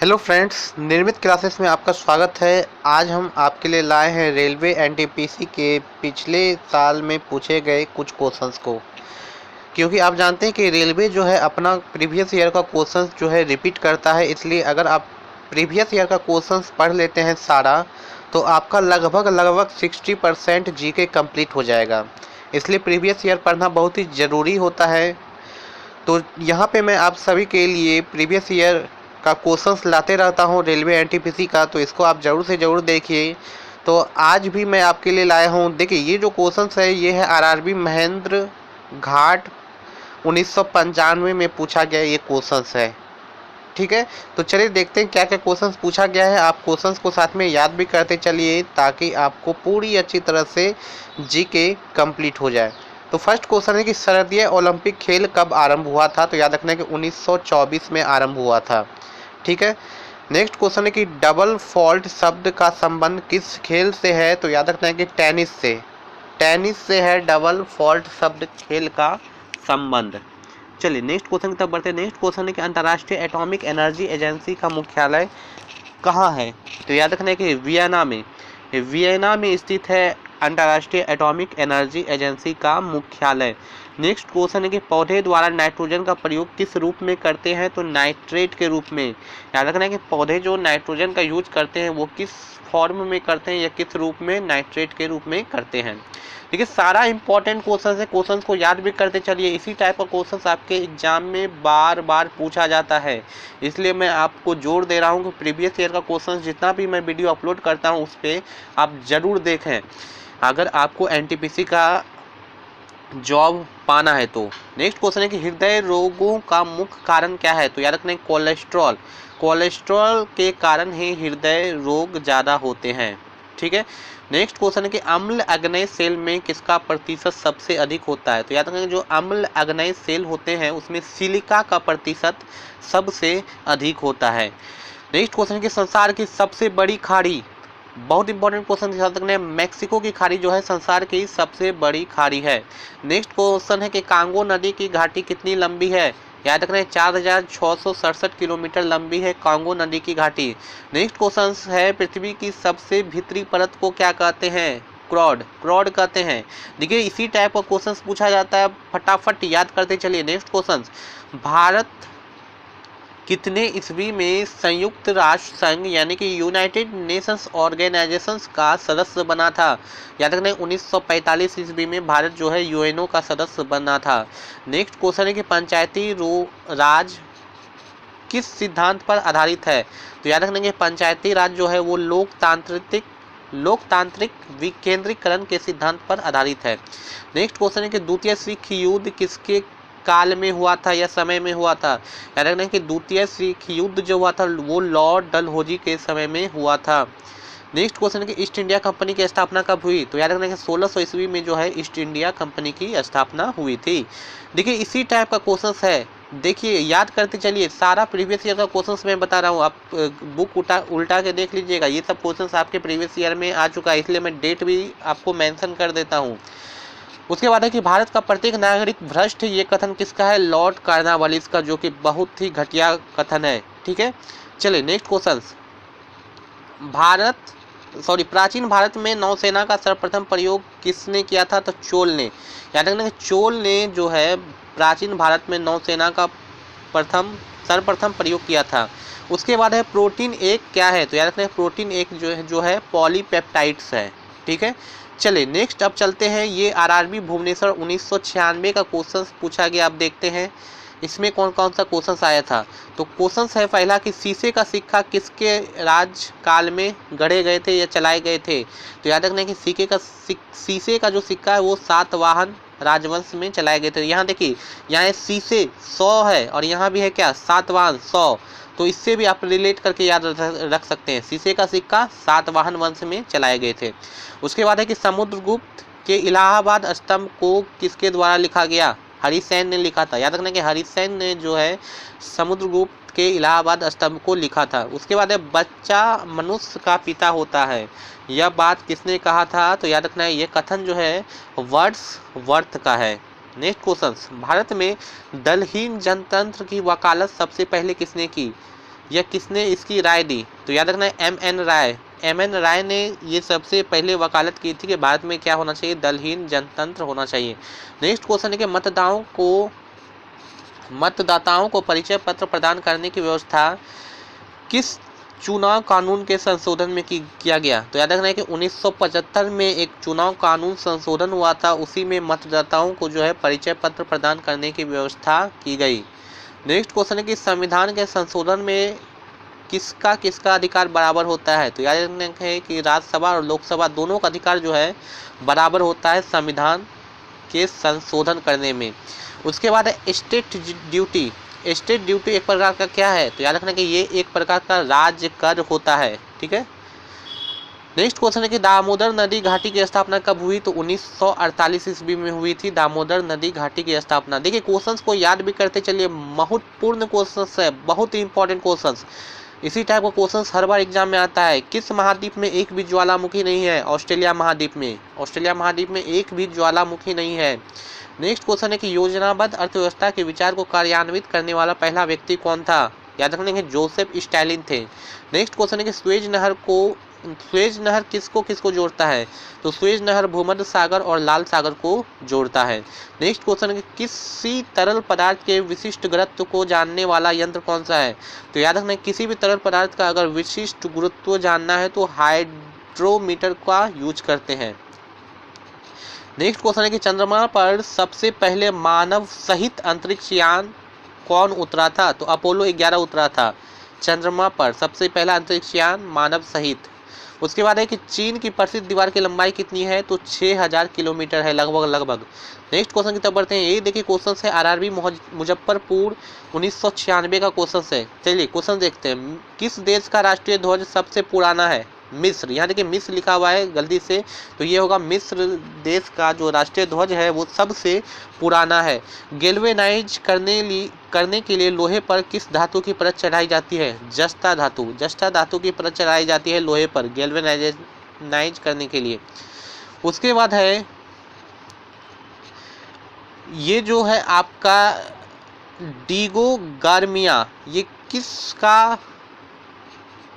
Hello friends, निर्मित classes में आपका स्वागत है। आज हम आपके लिए लाए हैं रेलवे एनटीपीसी के पिछले साल में पूछे गए कुछ क्वेश्चंस को। क्योंकि आप जानते हैं कि रेलवे जो है अपना प्रीवियस ईयर का क्वेश्चंस जो है रिपीट करता है, इसलिए अगर आप प्रीवियस ईयर का क्वेश्चंस पढ़ लेते हैं सारा, तो आपका लगभग 60% जीके कंप्लीट हो जाएगा। इसलिए प्रीवियस ईयर पढ़ना बहुत ही ज़रूरी होता है। तो यहाँ पे मैं आप सभी के लिए प्रीवियस ईयर का क्वेश्चंस लाते रहता हूँ रेलवे एनटीपीसी का, तो इसको आप ज़रूर से ज़रूर देखिए। तो आज भी मैं आपके लिए लाया हूँ। देखिए, ये जो क्वेश्चंस है ये है आरआरबी महेंद्र घाट 1995 में पूछा गया ये क्वेश्चंस है। ठीक है, तो चलिए देखते हैं क्या क्या क्वेश्चंस पूछा गया है। आप क्वेश्चंस को साथ में याद भी करते चलिए ताकि आपको पूरी अच्छी तरह से जीके कंप्लीट हो जाए। तो फर्स्ट क्वेश्चन है कि शरदीय ओलंपिक खेल कब आरंभ हुआ था? तो याद रखना है कि 1924 में आरंभ हुआ था। ठीक है, नेक्स्ट क्वेश्चन है कि डबल फॉल्ट शब्द का संबंध किस खेल से है? तो याद रखना है कि टेनिस से। टेनिस से है डबल फॉल्ट शब्द खेल का संबंध। चलिए नेक्स्ट क्वेश्चन की तरफ बढ़ते हैं। नेक्स्ट क्वेश्चन है कि अंतर्राष्ट्रीय एटॉमिक एनर्जी एजेंसी का मुख्यालय कहाँ है? तो याद रखना है कि वियना में स्थित है अंतर्राष्ट्रीय एटॉमिक एनर्जी एजेंसी का मुख्यालय। नेक्स्ट क्वेश्चन है कि पौधे द्वारा नाइट्रोजन का प्रयोग किस रूप में करते हैं? तो नाइट्रेट के रूप में। याद रखना है कि पौधे जो नाइट्रोजन का यूज करते हैं वो किस फॉर्म में करते हैं या किस रूप में? नाइट्रेट के रूप में करते हैं। देखिए, सारा इंपॉर्टेंट क्वेश्चन है, क्वेश्चन को याद भी करते चलिए। इसी टाइप का क्वेश्चन आपके एग्जाम में बार बार पूछा जाता है, इसलिए मैं आपको जोर दे रहा हूँ कि प्रीवियस ईयर का क्वेश्चन जितना भी मैं वीडियो अपलोड करता हूँ उस पर आप ज़रूर देखें अगर आपको एनटीपीसी का जॉब पाना है तो। नेक्स्ट क्वेश्चन है कि हृदय रोगों का मुख्य कारण क्या है? तो याद रखना है कोलेस्ट्रॉल। कोलेस्ट्रॉल के कारण ही हृदय रोग ज़्यादा होते हैं। ठीक है, नेक्स्ट क्वेश्चन है कि अम्ल अग्नेय सेल में किसका प्रतिशत सबसे अधिक होता है? तो याद रखना जो अम्ल अग्नेय सेल होते हैं उसमें सिलिका का प्रतिशत सबसे अधिक होता है। नेक्स्ट क्वेश्चन है कि संसार की सबसे बड़ी खाड़ी, बहुत इंपॉर्टेंट क्वेश्चन याद रखना है, मैक्सिको की खाड़ी जो है संसार की सबसे बड़ी खाड़ी है। नेक्स्ट क्वेश्चन है कि कांगो नदी की घाटी कितनी लंबी है? याद रखना है 4667 किलोमीटर लंबी है कांगो नदी की घाटी। नेक्स्ट क्वेश्चन है पृथ्वी की सबसे भीतरी परत को क्या कहते हैं? क्रोड कहते हैं। देखिए, इसी टाइप का क्वेश्चन पूछा जाता है, फटाफट याद करते चलिए। नेक्स्ट क्वेश्चन, भारत कितने ईस्वी में संयुक्त राष्ट्र संघ यानी कि यूनाइटेड नेशंस ऑर्गेनाइजेशंस का सदस्य बना था? याद रखना 1945 ईस्वी में भारत जो है यूएनओ का सदस्य बना था। नेक्स्ट क्वेश्चन है कि पंचायती राज किस सिद्धांत पर आधारित है? तो याद रखना कि पंचायती राज जो है वो लोकतांत्रिक विकेंद्रीकरण के सिद्धांत पर आधारित है। नेक्स्ट क्वेश्चन है कि द्वितीय सिख युद्ध किसके काल में हुआ था या समय में हुआ था? याद रखना कि द्वितीय सिख युद्ध जो हुआ था वो लॉर्ड डलहौजी के समय में हुआ था। नेक्स्ट क्वेश्चन है कि ईस्ट इंडिया कंपनी की स्थापना कब हुई? तो याद रखना कि 1600 ईस्वी में जो है ईस्ट इंडिया कंपनी की स्थापना हुई थी। देखिए, इसी टाइप का क्वेश्चन है, देखिए याद करते चलिए। सारा प्रीवियस ईयर का क्वेश्चन मैं बता रहा हूँ, आप बुक उल्टा के देख लीजिएगा। ये सब क्वेश्चन आपके प्रीवियस ईयर में आ चुका है, इसलिए मैं डेट भी आपको मेंशन कर देता हूँ। उसके बाद है कि भारत का प्रत्येक नागरिक भ्रष्ट, ये कथन किसका है? लॉर्ड कार्नवालिस का, जो कि बहुत ही घटिया कथन है। ठीक है, चलिए नेक्स्ट क्वेश्चन, प्राचीन भारत में नौसेना का सर्वप्रथम प्रयोग किसने किया था? तो चोल ने। याद रखना कि चोल ने जो है प्राचीन भारत में नौसेना का सर्वप्रथम प्रयोग किया था। उसके बाद है प्रोटीन एक क्या है? तो याद रखना प्रोटीन एक जो है पॉलीपेप्टाइड्स है। ठीक है, चलिए नेक्स्ट अब चलते हैं। ये आरआरबी भुवनेश्वर 1996 का क्वेश्चन पूछा गया, आप देखते हैं इसमें कौन कौन सा क्वेश्चन आया था। तो क्वेश्चन है पहला कि शीशे का सिक्का किसके राजकाल में गढ़े गए थे या चलाए गए थे? तो याद रखना कि शीशे का जो सिक्का है वो सातवाहन राजवंश में चलाए गए थे। यहाँ देखिए, यहाँ शीशे 100 है और यहाँ भी है क्या? सातवाहन 100। तो इससे भी आप रिलेट करके याद रख सकते हैं, शीशे का सिक्का सातवाहन वंश में चलाए गए थे। उसके बाद है कि समुद्रगुप्त के इलाहाबाद स्तंभ को किसके द्वारा लिखा गया? हरिसेन ने लिखा था। याद रखना कि हरिसेन ने जो है समुद्रगुप्त के इलाहाबाद स्तंभ को लिखा था। उसके बाद है बच्चा मनुष्य का पिता होता है, यह बात किसने कहा था? तो याद रखना है ये कथन जो है वर्ड्सवर्थ का है। नेक्स्ट क्वेश्चन, भारत में दलहीन जनतंत्र की वकालत सबसे पहले किसने की? या किसने इसकी राय दी? तो याद रखना है एम.एन. राय। एम.एन. राय ने ये सबसे पहले वकालत की थी कि भारत में क्या होना चाहिए, दलहीन जनतंत्र होना चाहिए। नेक्स्ट क्वेश्चन है कि मतदाताओं को परिचय पत्र प्रदान करने की व्यवस्था किस चुनाव कानून के संशोधन में किया गया? तो याद रखना है कि 1975 में एक चुनाव कानून संशोधन हुआ था, उसी में मतदाताओं को जो है परिचय पत्र प्रदान करने की व्यवस्था की गई। नेक्स्ट क्वेश्चन है कि संविधान के संशोधन में किसका किसका अधिकार बराबर होता है? तो याद रखना है कि राज्यसभा और लोकसभा दोनों का अधिकार जो है बराबर होता है संविधान के संशोधन करने में। उसके बाद है स्टेट ड्यूटी। स्टेट ड्यूटी एक प्रकार का क्या है? तो याद रखना कि ये एक प्रकार का राज्य कर होता है, ठीक है। नेक्स्ट क्वेश्चन है कि दामोदर नदी घाटी की स्थापना कब हुई? तो 1948 ईस्वी में हुई थी दामोदर नदी घाटी की स्थापना। देखिए क्वेश्चंस को याद भी करते चलिए, महत्वपूर्ण क्वेश्चंस है, बहुत ही इंपॉर्टेंट क्वेश्चंस। इसी टाइप का क्वेश्चंस हर बार एग्जाम में आता है। किस महाद्वीप में एक भी ज्वालामुखी नहीं है? ऑस्ट्रेलिया महाद्वीप में। ऑस्ट्रेलिया महाद्वीप में एक भी ज्वालामुखी नहीं है। नेक्स्ट क्वेश्चन है कि योजनाबद्ध अर्थव्यवस्था के विचार को कार्यान्वित करने वाला पहला व्यक्ति कौन था? याद रखने के जोसेफ स्टालिन थे। नेक्स्ट क्वेश्चन है कि स्वेज नहर किसको किसको जोड़ता है? तो स्वेज नहर भूमध्य सागर और लाल सागर को जोड़ता है। नेक्स्ट क्वेश्चन है कि किसी तरल पदार्थ के विशिष्ट गुरुत्व को जानने वाला यंत्र कौन सा है? तो याद रखना किसी भी तरल पदार्थ का अगर विशिष्ट गुरुत्व जानना है तो हाइड्रोमीटर का यूज करते हैं। नेक्स्ट क्वेश्चन है कि चंद्रमा पर सबसे पहले मानव सहित अंतरिक्ष यान कौन उतरा था? तो अपोलो 11 उतरा था चंद्रमा पर, सबसे पहला अंतरिक्ष यान मानव सहित। उसके बाद है कि चीन की प्रसिद्ध दीवार की लंबाई कितनी है? तो 6000 किलोमीटर है लगभग। नेक्स्ट क्वेश्चन की तरफ बढ़ते हैं। ये देखिए क्वेश्चन है आरआरबी मुजफ्फरपुर 1996 का क्वेश्चन है। चलिए क्वेश्चन देखते हैं। किस देश का राष्ट्रीय ध्वज सबसे पुराना है? मिस्र। यहाँ देखिए मिस्र लिखा हुआ है गलती से, तो ये होगा मिस्र देश का जो राष्ट्रीय ध्वज है वो सबसे पुराना है। गैल्वेनाइज करने के लिए लोहे पर किस धातु की परत चढ़ाई जाती है? जस्ता धातु की परत चढ़ाई जाती है लोहे पर गैल्वेनाइज करने के लिए। उसके बाद है ये जो है आपका डीगो गार्मिया, ये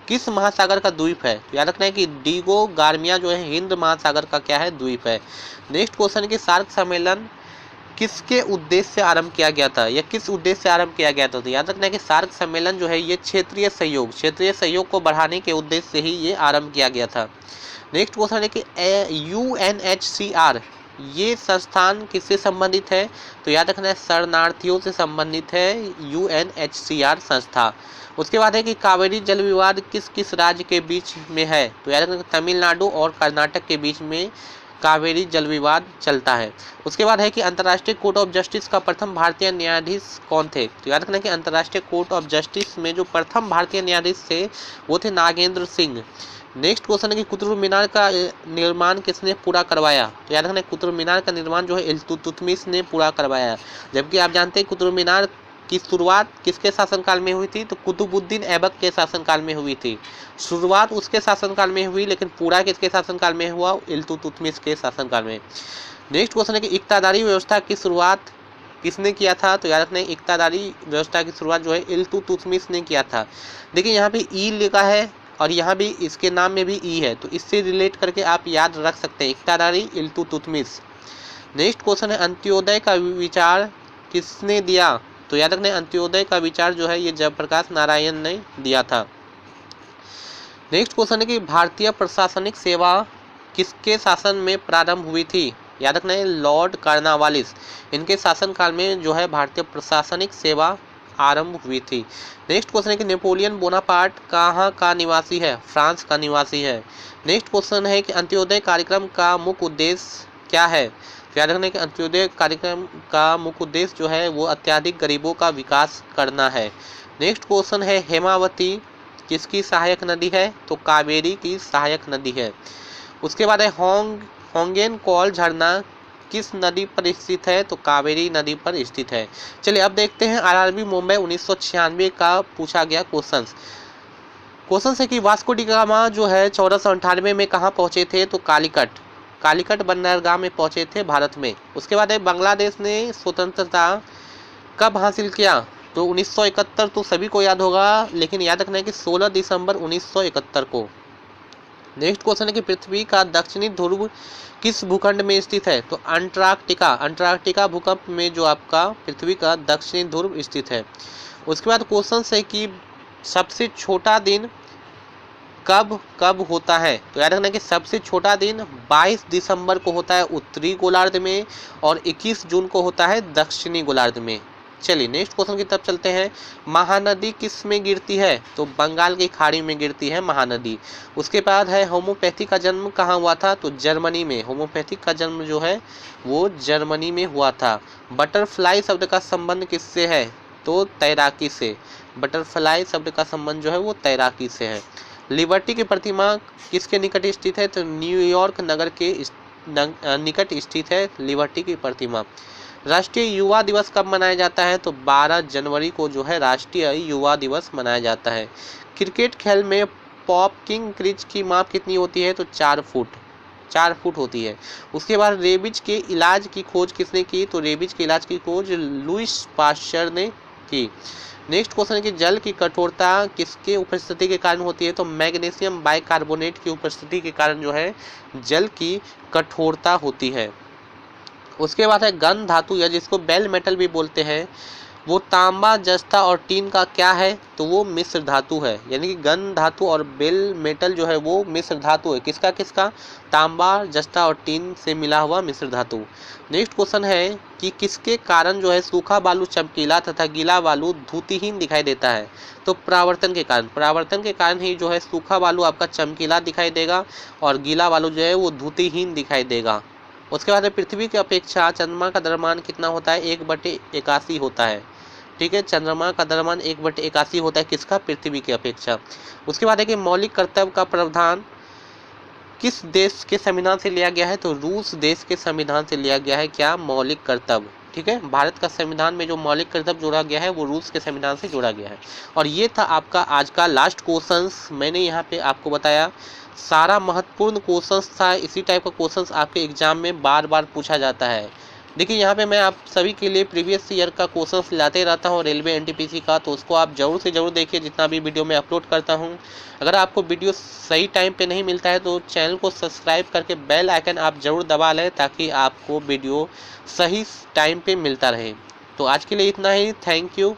किस महासागर का द्वीप है? तो याद रखना है कि डीगो गार्मिया जो है हिंद महासागर का क्या है? द्वीप है। नेक्स्ट क्वेश्चन कि सार्क सम्मेलन किसके उद्देश्य से आरंभ किया गया था या किस उद्देश्य से आरंभ किया गया था? तो याद रखना है कि सार्क सम्मेलन जो है ये क्षेत्रीय सहयोग को बढ़ाने के उद्देश्य से ही ये आरंभ किया गया था। नेक्स्ट क्वेश्चन है कि UNHCR ये संस्थान किससे संबंधित है? तो याद रखना है शरणार्थियों से संबंधित है UNHCR संस्था। उसके बाद है कि कावेरी जल विवाद किस किस राज्य के बीच में है? तो याद रखना तमिलनाडु और कर्नाटक के बीच में कावेरी जल विवाद चलता है। उसके बाद है कि अंतर्राष्ट्रीय कोर्ट ऑफ जस्टिस का प्रथम भारतीय न्यायाधीश कौन थे? तो याद रखना कि अंतर्राष्ट्रीय कोर्ट ऑफ जस्टिस में जो प्रथम भारतीय न्यायाधीश थे वो थे नागेंद्र सिंह। नेक्स्ट क्वेश्चन है कि कुतुब मीनार का निर्माण किसने पूरा करवाया? तो याद रखना कुतुब मीनार का निर्माण जो है इल्तुतमिश ने पूरा करवाया। जबकि आप जानते हैं कुतुब मीनार की शुरुआत किसके शासनकाल में हुई थी? तो कुतुबुद्दीन ऐबक के शासनकाल में हुई थी। शुरुआत उसके शासनकाल में हुई लेकिन पूरा किसके शासनकाल में हुआ? इल्तुतमिश के शासनकाल में। नेक्स्ट क्वेश्चन है कि इक्तादारी व्यवस्था की शुरुआत किसने किया था? तो याद रखना इक्तादारी व्यवस्था की शुरुआत जो है इल्तुतमिश ने किया था। देखिए यहाँ पे ई लिखा है और यहाँ भी इसके नाम में भी ई है, तो इससे रिलेट करके आप याद रख सकते हैं इक्तादारी इल्तुतमिश। नेक्स्ट क्वेश्चन है अंत्योदय का विचार किसने दिया? तो याद रखना अंत्योदय का विचार जो है ये जयप्रकाश नारायण ने दिया था। नेक्स्ट क्वेश्चन है कि भारतीय प्रशासनिक सेवा किसके शासन में प्रारंभ हुई थी? याद रखना है लॉर्ड कार्नवालिस, इनके शासनकाल में जो है भारतीय प्रशासनिक सेवा आरंभ हुई थी। नेक्स्ट क्वेश्चन है कि नेपोलियन बोनापार्ट कहाँ का निवासी है? फ्रांस का निवासी है। नेक्स्ट क्वेश्चन है कि अंत्योदय कार्यक्रम का मुख्य उद्देश्य क्या है? याद रखना कि अंत्योदय कार्यक्रम का मुख्य उद्देश्य जो है वो अत्यधिक गरीबों का विकास करना है। नेक्स्ट क्वेश्चन है हेमावती किसकी सहायक नदी है? तो कावेरी की सहायक नदी है। उसके बाद है होंगेन कॉल झरना किस नदी पर स्थित है? तो कावेरी नदी पर स्थित है। चलिए अब देखते हैं आरआरबी मुंबई 1996 का पूछा गया क्वेश्चन है कि वास्को डी गामा जो है 1498 में कहाँ पहुंचे थे? तो कालीकट बंदरगाह में पहुंचे थे भारत में। उसके बाद है बांग्लादेश ने स्वतंत्रता कब हासिल किया? तो 1971 तो सभी को याद होगा, लेकिन याद रखना है कि 16 दिसंबर 1971 को। नेक्स्ट क्वेश्चन है कि पृथ्वी का दक्षिणी ध्रुव किस भूखंड में स्थित है? तो अंटार्कटिका। अंटार्कटिका भूखंड में जो आपका पृथ्वी का दक्षिणी ध्रुव स्थित है। उसके बाद क्वेश्चन है कि सबसे छोटा दिन कब कब होता है? तो याद रखना कि सबसे छोटा दिन 22 दिसंबर को होता है उत्तरी गोलार्ध में और 21 जून को होता है दक्षिणी गोलार्ध में। चलिए नेक्स्ट क्वेश्चन की तरफ चलते हैं। महानदी किस में गिरती है? तो बंगाल की खाड़ी में गिरती है महानदी। उसके बाद है होम्योपैथी का जन्म कहाँ हुआ था? तो जर्मनी में। होम्योपैथी का जन्म जो है वो जर्मनी में हुआ था। बटरफ्लाई शब्द का संबंध किससे है? तो तैराकी से। बटरफ्लाई शब्द का संबंध जो है वो तैराकी से है। लिबर्टी की प्रतिमा किसके निकट स्थित है? तो न्यूयॉर्क नगर के निकट स्थित है लिबर्टी की प्रतिमा। राष्ट्रीय युवा दिवस कब मनाया जाता है? तो 12 जनवरी को जो है राष्ट्रीय युवा दिवस मनाया जाता है। क्रिकेट खेल में पॉप किंग क्रिच की माप कितनी होती है? तो 4 फुट होती है। उसके बाद रेबीज के इलाज की खोज किसने की? तो रेबीज के इलाज की खोज लुईस पाश्चर ने की। नेक्स्ट क्वेश्चन है कि जल की कठोरता किसके उपस्थिति के कारण होती है? तो मैग्नीशियम बाइकार्बोनेट की उपस्थिति के कारण जो है जल की कठोरता होती है। उसके बाद है गन धातु या जिसको बेल मेटल भी बोलते हैं, वो तांबा, जस्ता और टीन का क्या है? तो वो मिश्र धातु है। यानी कि गन धातु और बेल मेटल जो है वो मिश्र धातु है। किसका किसका? तांबा, जस्ता और टीन से मिला हुआ मिश्र धातु। नेक्स्ट क्वेश्चन है कि किसके कारण जो है सूखा बालू चमकीला तथा गीला बालू धूतिहीन दिखाई देता है? तो परावर्तन के कारण। परावर्तन के कारण ही जो है सूखा बालू आपका चमकीला दिखाई देगा और गीला बालू जो है वो धूतिहीन दिखाई देगा। उसके बाद पृथ्वी की अपेक्षा चंद्रमा का द्रव्यमान कितना होता है? 1/81 होता है। ठीक है, चंद्रमा का द्रव्यमान 1/81 होता है। किसका? पृथ्वी की अपेक्षा। उसके बाद है कि मौलिक कर्तव्य का प्रावधान किस देश के संविधान से लिया गया है? तो रूस देश के संविधान से लिया गया है। क्या? मौलिक कर्तव्य। ठीक है, भारत का संविधान में जो मौलिक कर्तव्य जोड़ा गया है वो रूस के संविधान से जोड़ा गया है। और ये था आपका आज का लास्ट क्वेश्चंस। मैंने यहाँ पे आपको बताया सारा महत्वपूर्ण क्वेश्चंस था। इसी टाइप का क्वेश्चंस आपके एग्जाम में बार बार पूछा जाता है। देखिए यहाँ पे मैं आप सभी के लिए प्रीवियस ईयर का क्वेश्चंस लाते रहता हूँ रेलवे एनटीपीसी का, तो उसको आप जरूर से जरूर देखिए जितना भी वीडियो मैं अपलोड करता हूँ। अगर आपको वीडियो सही टाइम पे नहीं मिलता है तो चैनल को सब्सक्राइब करके बेल आइकन आप जरूर दबा लें ताकि आपको वीडियो सही टाइम पे मिलता रहे। तो आज के लिए इतना ही। Thank you.